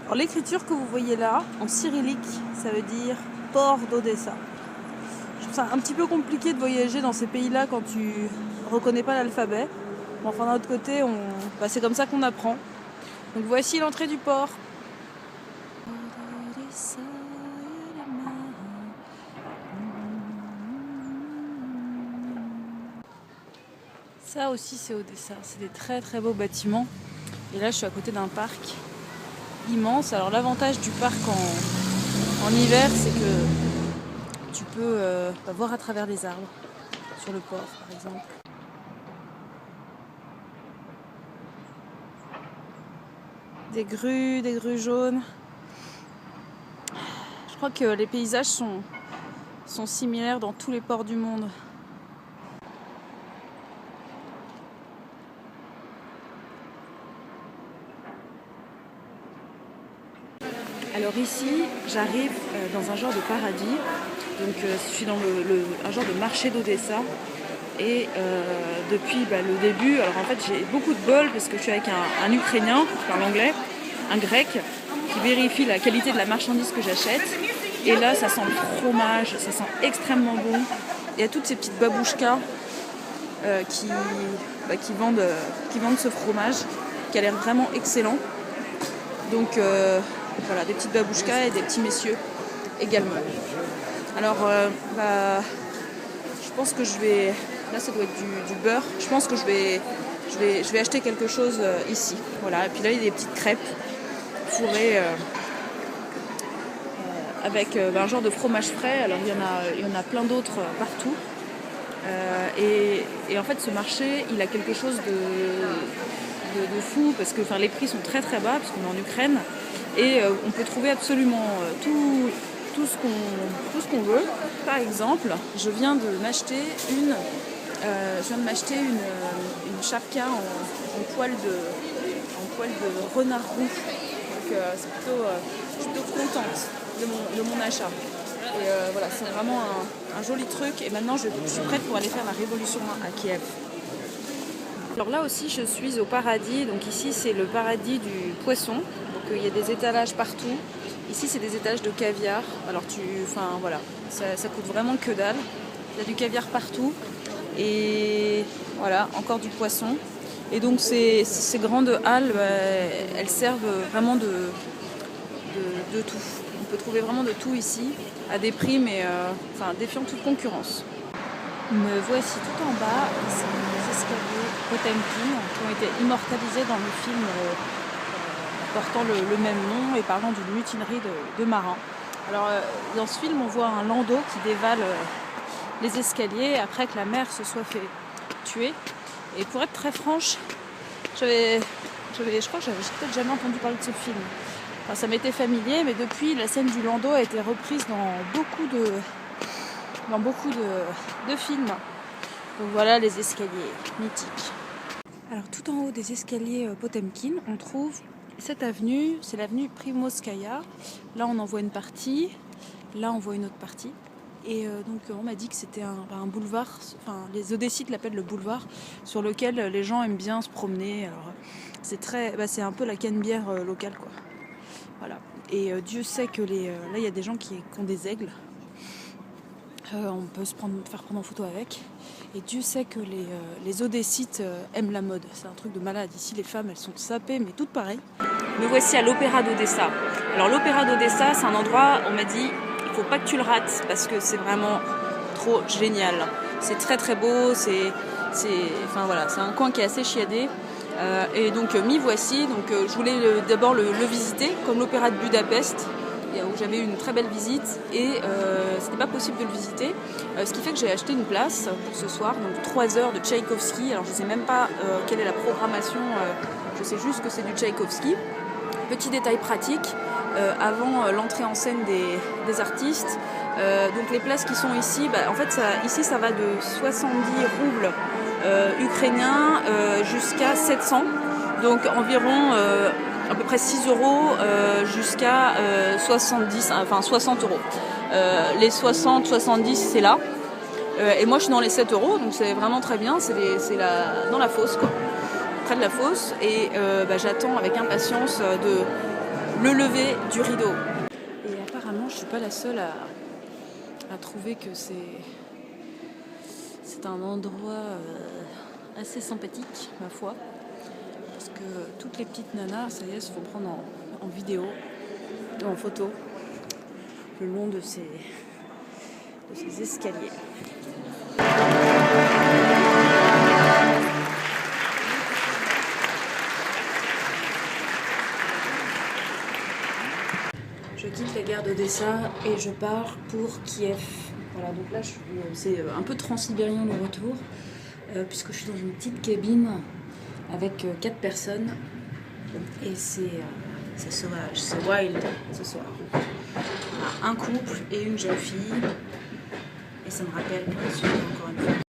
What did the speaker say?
Alors l'écriture que vous voyez là, en cyrillique, ça veut dire port d'Odessa. Je trouve ça un petit peu compliqué de voyager dans ces pays-là quand tu reconnais pas l'alphabet. Bon, enfin d'un autre côté, c'est comme ça qu'on apprend. Donc voici l'entrée du port. Ça aussi c'est Odessa, c'est des très très beaux bâtiments. Et là je suis à côté d'un parc immense. Alors l'avantage du parc en hiver, c'est que tu peux voir à travers les arbres, sur le port par exemple. Des grues jaunes. Je crois que les paysages sont similaires dans tous les ports du monde. Alors ici, j'arrive dans un genre de paradis. Donc je suis dans un genre de marché d'Odessa. Et depuis le début, alors en fait j'ai beaucoup de bol parce que je suis avec un Ukrainien qui parle anglais, un Grec qui vérifie la qualité de la marchandise que j'achète. Et là ça sent le fromage, ça sent extrêmement bon. Il y a toutes ces petites babouchkas qui vendent ce fromage qui a l'air vraiment excellent. Donc voilà, des petites babouchkas et des petits messieurs également. Alors je pense que je vais... Là ça doit être du beurre. Je pense que je vais acheter quelque chose ici. Voilà, et puis là il y a des petites crêpes fourrées avec un genre de fromage frais. Alors il y en a plein d'autres partout. Et en fait ce marché il a quelque chose de fou parce que les prix sont très très bas parce qu'on est en Ukraine et on peut trouver absolument tout ce qu'on veut. Par exemple, je viens de m'acheter une chapka en poil de renard roux. Donc je suis plutôt contente de mon achat. Et voilà, c'est vraiment un joli truc. Et maintenant, je suis prête pour aller faire la révolution à Kiev. Alors là aussi, je suis au paradis. Donc ici, c'est le paradis du poisson. Donc il y a des étalages partout. Ici, c'est des étages de caviar. Alors voilà, ça coûte vraiment que dalle. Il y a du caviar partout. Et voilà, encore du poisson. Et donc ces grandes halles, elles servent vraiment de tout. On peut trouver vraiment de tout ici, à des prix, mais défiant toute concurrence. Me voici tout en bas, c'est les escaliers Potemkin qui ont été immortalisés dans le film portant le même nom et parlant d'une mutinerie de marins. Alors dans ce film, on voit un landau qui dévale les escaliers après que la mère se soit fait tuer. Et pour être très franche, je crois que j'avais peut-être jamais entendu parler de ce film. Enfin, ça m'était familier, mais depuis, la scène du landau a été reprise dans beaucoup de films. Donc voilà les escaliers mythiques. Alors tout en haut des escaliers Potemkin, on trouve cette avenue, c'est l'avenue Primovskaya. Là on en voit une partie, là on voit une autre partie. Et donc on m'a dit que c'était un boulevard, les Odessites l'appellent le boulevard, sur lequel les gens aiment bien se promener. Alors c'est un peu la canne-bière locale quoi. Voilà. Et Dieu sait que là il y a des gens qui ont des aigles. On peut faire prendre en photo avec. Et Dieu sait que les Odessites aiment la mode. C'est un truc de malade. Ici les femmes elles sont sapées mais toutes pareilles. Me voici à l'Opéra d'Odessa. Alors l'Opéra d'Odessa c'est un endroit, on m'a dit, il faut pas que tu le rates parce que c'est vraiment trop génial. C'est très très beau, c'est un coin qui est assez chiadé. Et donc m'y voici. Donc je voulais d'abord le visiter comme l'Opéra de Budapest où j'avais eu une très belle visite et c'était pas possible de le visiter. Ce qui fait que j'ai acheté une place pour ce soir, donc 3 heures de Tchaïkovski. Alors je sais même pas quelle est la programmation, je sais juste que c'est du Tchaïkovski. Petit détail pratique, avant l'entrée en scène des artistes, donc les places qui sont ici, en fait ici ça va de 70 roubles ukrainiens jusqu'à 700, donc environ à peu près 6 euros jusqu'à 60 euros. Les 60-70 c'est là, et moi je suis dans les 7 euros, donc c'est vraiment très bien, c'est dans la fosse quoi, près de la fosse, et j'attends avec impatience de le lever du rideau. Et apparemment, je suis pas la seule à trouver que c'est un endroit assez sympathique, ma foi. Parce que toutes les petites nanas, ça y est, se font prendre en vidéo, en photo, le long de ces escaliers. Je quitte la gare d'Odessa et je pars pour Kiev. Voilà, donc là c'est un peu transsibérien le retour, puisque je suis dans une petite cabine avec 4 personnes et c'est sauvage, c'est wild ce soir. Voilà, un couple et une jeune fille et ça me rappelle encore une fois.